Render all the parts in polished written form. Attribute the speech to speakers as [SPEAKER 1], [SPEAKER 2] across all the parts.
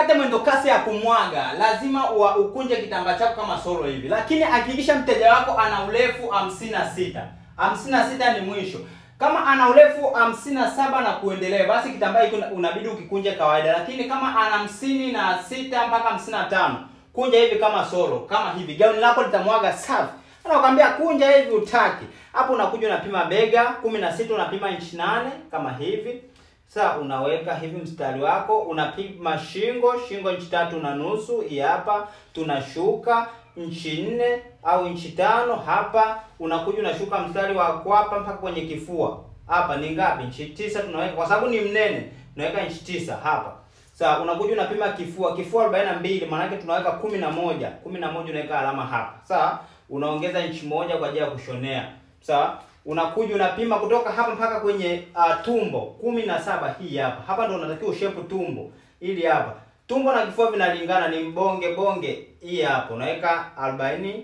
[SPEAKER 1] ukate mwendo kasi ya kumwaga, lazima ukunje kitambaa chako kama solo hivi. Lakini hakikisha mteja wako ana urefu 56. 56 ni mwisho. Kama ana urefu 57 na kuendelea, basi kitambaa hiki unabidi ukikunje kawaida. Lakini kama ana 56 mpaka 55, kunja hivi kama solo, kama hivi. Gauni lako litamwaga safi. Anakuambia kunja hivi utaki. Hapo unakuja unapima bega 16, unapima inchi 8 kama hivi. Sasa unaweka hivi mstari wako, unapima shingo inchi 3.5, hii hapa. Tunashuka inchi 4 au inchi 5 hapa. Unakuja unashuka mstari wa kwapa mpaka kwenye kifua. Hapa ni ngapi? Inchi 9 tunaweka kwa sababu ni mnene. Tunaweka inchi 9 hapa. Sasa unakuja unapima kifua 42, maana yake tunaweka 11. 11 unaweka alama hapa. Sasa unaongeza inchi 1 kwa ajili ya kushonea. Sawa? Unakuja unapima kutoka hapa mpaka kwenye tumbo 17, hii hapa. Hapa ndio unatakiwa ushape tumbo. Ili hapa. Tumbo na kifua vinalingana, ni bonge. Hii hapa unaweka 42,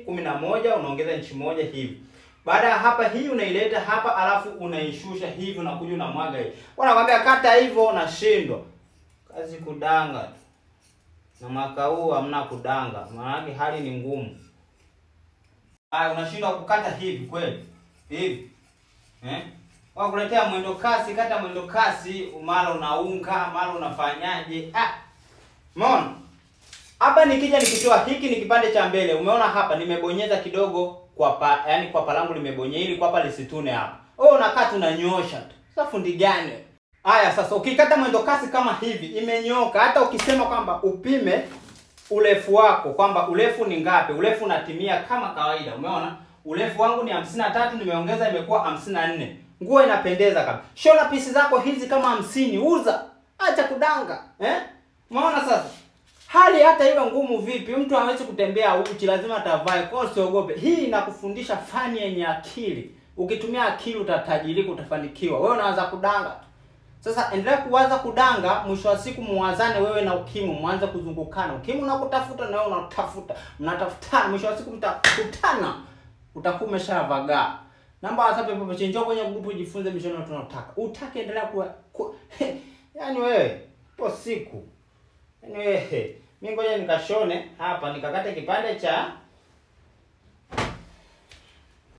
[SPEAKER 1] 11 unaongeza inchi 1 hivi. Baada ya hapa hii unaileta hapa alafu unaishusha hivi, unakuja unamwaga hivi. Wanakuambia kata hivyo, nashindwa. Kazi kudanga tu. Na mwaka huu hamna kudanga. Maana hali ni ngumu. Haya, unashindwa kukata hivi kweli? Hivi. Wakuletea mwendo kasi, kata mwendo kasi, mara unaunga, mara unafanyaje? Umeona? Hapa nikija nikitoa hiki ni kipande cha mbele. Umeona hapa nimebonyeza kidogo kwa yani kwa palangu limebonyea ili kwa hapa lisitune hapa. Unakata unanyoosha tu. Sasa fundi gani? Haya, sasa ukikata mwendo kasi kama hivi imenyoka, hata ukisema kwamba upime urefu wako kwamba urefu ni ngapi, urefu unatimia kama kawaida. Umeona? Urefu wangu ni 53, nimeongeza imekuwa 54. Nguo inapendeza kabisa. Shona pisi zako hizi kama 50, uza. Acha kudanga. Umeona sasa? Hali hata iwe ngumu vipi, mtu hawezi kutembea uchi, lazima atavae. Kwa hiyo usiogope. Hii inakufundisha fani yenye akili. Ukitumia akili utatajirika, utafanikiwa. Wewe unaanza kudanga. Sasa endelea kuwaza kudanga, mwisho wa siku muwazane wewe na ukimwi, mwanze kuzungukana. Ukimwi unakutafuta na wewe unatafuta. Mnatafutana, mwisho wa siku mtakutana. Utakuwa umeshavagaa. Namba WhatsApp hapo njoo kwenye grupu jifunze mishono tunataka. Utake endelea yaani wewe po siku. Yaani wewe mimi ngoja nikashone hapa nikakate kipande cha